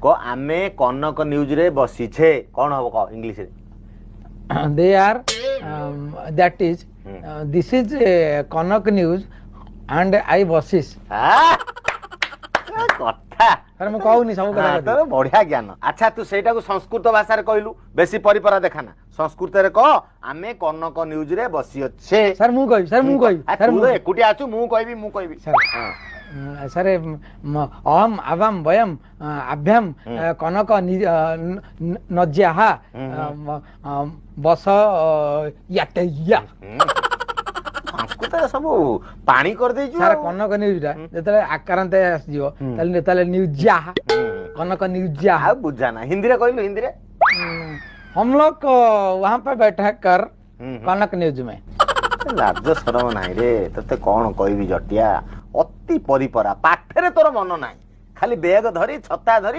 को आमे कनक न्यूज रे बसीछे कौन हबो कह इंग्लिश रे they are that is this is Kanak news and I bosses कथा सर मैं कहूनी सब कथा तोर बढ़िया ज्ञान अच्छा तू सेटा को संस्कृत भाषा रे कहलु बेसी परिपरा देखाना संस्कृत रे कह आमे कनक न्यूज रे बसी अच्छे सर मु कहि सर तू एकुटी आछु मु कहबी सर अहम आवाम वयम आभ्याम कनक नज्याहा बस याटे या संस्कृत रे सब पानी कर दे सर कनक न्यूज रा जेतले आकारांत आसीजो ताले न्यूज जा कनक न्यूज जा आ बुझाना हिंदी रे कहलु हिंदी रे हम लोग वहां पे बैठा कर कनक न्यूज में लाज शरम नाही रे तते कौन कहबी जटिया अति परिपरा पाठरे तोर मन नाही खाली बैग धरी छता धरी